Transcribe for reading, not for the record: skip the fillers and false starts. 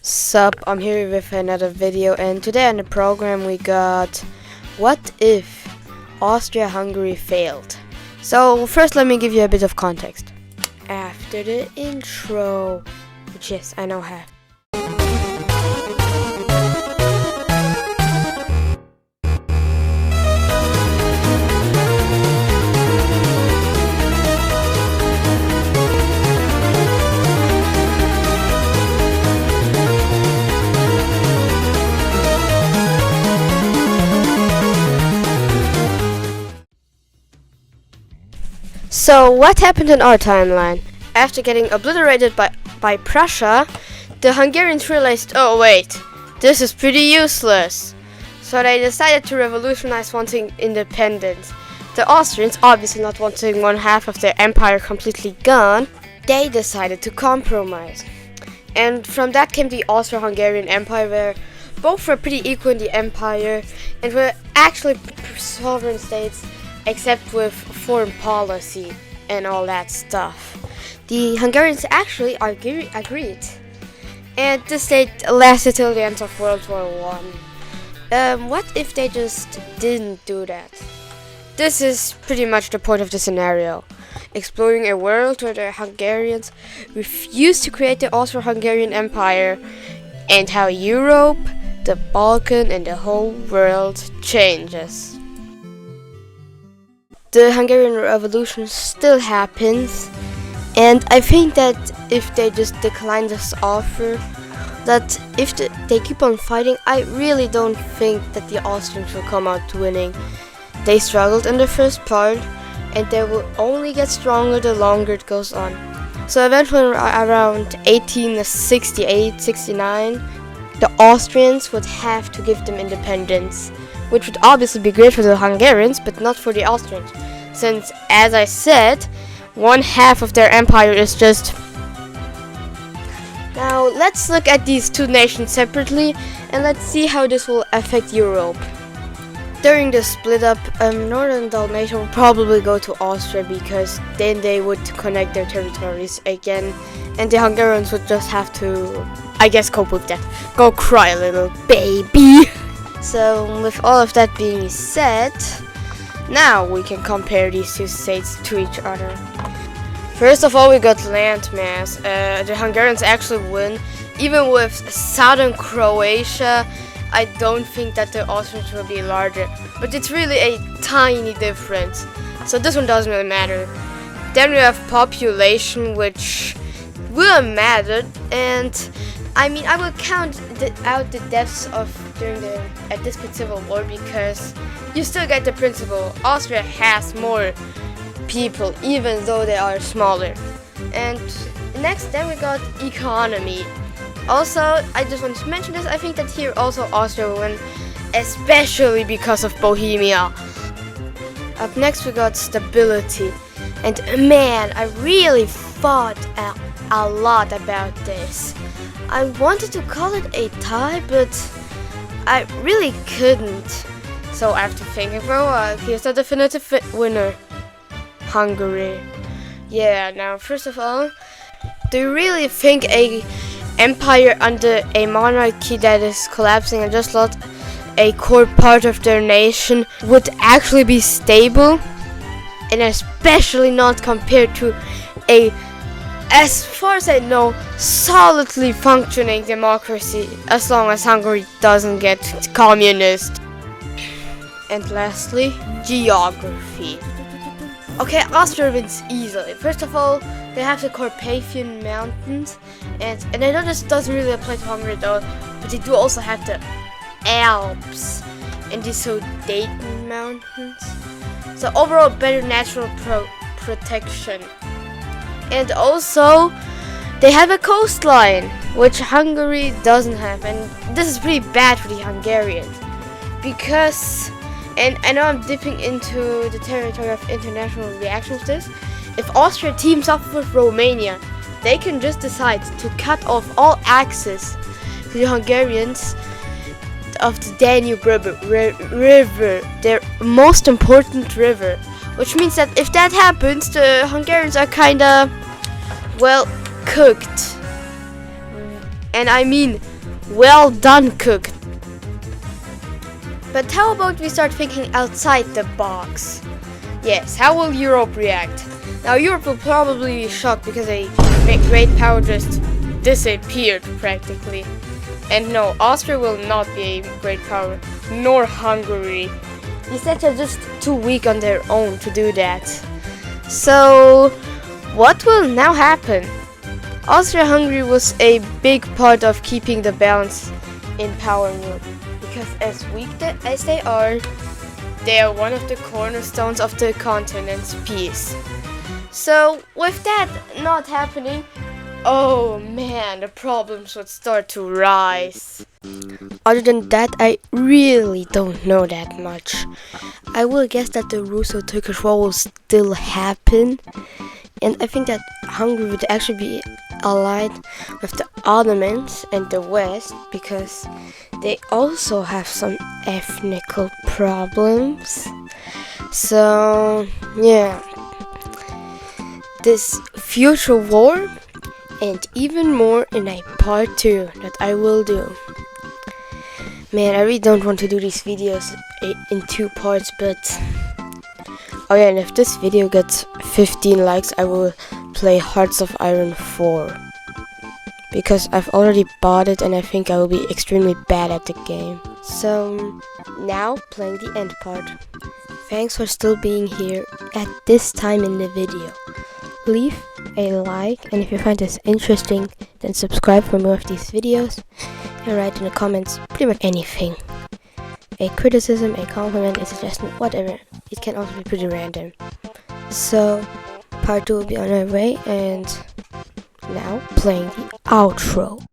Sup, I'm here with another video, and today on the program we got what if Austria-Hungary failed. So first let me give you a bit of context after the intro, which yes, I know have. So what happened in our timeline? After getting obliterated by Prussia, the Hungarians realized, oh wait, this is pretty useless. So they decided to revolutionize wanting independence. The Austrians, obviously not wanting one half of their empire completely gone, they decided to compromise. And from that came the Austro-Hungarian Empire, where both were pretty equal in the empire and were actually sovereign states, except with foreign policy and all that stuff. The Hungarians actually agreed, and this state lasted till the end of World War I. What if they just didn't do that? This is pretty much the point of the scenario. Exploring a world where the Hungarians refused to create the Austro-Hungarian Empire, and how Europe, the Balkan, and the whole world changes. The Hungarian Revolution still happens, and I think that if they just decline this offer, that if they keep on fighting, I really don't think that the Austrians will come out winning. They struggled in the first part, and they will only get stronger the longer it goes on. So eventually around 1868-69, the Austrians would have to give them independence, which would obviously be great for the Hungarians, but not for the Austrians, since, as I said, one half of their empire is just... Now, let's look at these two nations separately, and let's see how this will affect Europe. During the split up, Northern Dalmatia will probably go to Austria, because then they would connect their territories again, and the Hungarians would just have to, I guess, cope with that. Go cry, little baby! So, with all of that being said, now we can compare these two states to each other. First of all, we got landmass. The Hungarians actually win. Even with southern Croatia, I don't think that the Austrians will be larger. But it's really a tiny difference. So this one doesn't really matter. Then we have population, which will matter. And I mean, I will count out the deaths of during this civil war, because you still get the principle. Austria has more people, even though they are smaller. And next, then we got economy. Also, I just want to mention this. I think that here also Austria will win, especially because of Bohemia. Up next, we got stability. And man, I really thought a lot about this. I wanted to call it a tie, but I really couldn't. So after thinking for a while, here's the definitive winner: Hungary. Yeah, now first of all, do you really think a empire under a monarchy that is collapsing and just lost a core part of their nation would actually be stable? And especially not compared to a, as far as I know, solidly functioning democracy, as long as Hungary doesn't get communist. And lastly, geography. Okay, Austria wins easily. First of all, they have the Carpathian Mountains, and I know this doesn't really apply to Hungary though, but they do also have the Alps and the Sudetan Mountains. So overall, better natural protection. And also, they have a coastline, which Hungary doesn't have, and this is pretty bad for the Hungarians, because, and I know I'm dipping into the territory of international reactions to this, if Austria teams up with Romania, they can just decide to cut off all access to the Hungarians of the Danube river, their most important river, which means that if that happens, the Hungarians are kinda, well, cooked. and I mean well done cooked. But how about we start thinking outside the box? Yes, how will Europe react? Now Europe will probably be shocked because a great power just disappeared practically. And no, Austria will not be a great power, nor Hungary. These states are just too weak on their own to do that. So, what will now happen? Austria-Hungary was a big part of keeping the balance in power in Europe. Because as weak as they are one of the cornerstones of the continent's peace. So, with that not happening, oh man, the problems would start to rise. Other than that, I really don't know that much. I will guess that the Russo-Turkish War will still happen, and I think that Hungary would actually be allied with the Ottomans and the West because they also have some ethnical problems. So, yeah. This future war and even more in a part 2 that I will do. Man, I really don't want to do these videos in 2 parts, but oh yeah, and if this video gets 15 likes, I will play Hearts of Iron 4. Because I've already bought it and I think I will be extremely bad at the game. So, now playing the end part. Thanks for still being here at this time in the video. Leave a like, and if you find this interesting, then subscribe for more of these videos, and write in the comments pretty much anything. A criticism, a compliment, a suggestion, whatever. It can also be pretty random. So, part 2 will be on our way, and now playing the outro.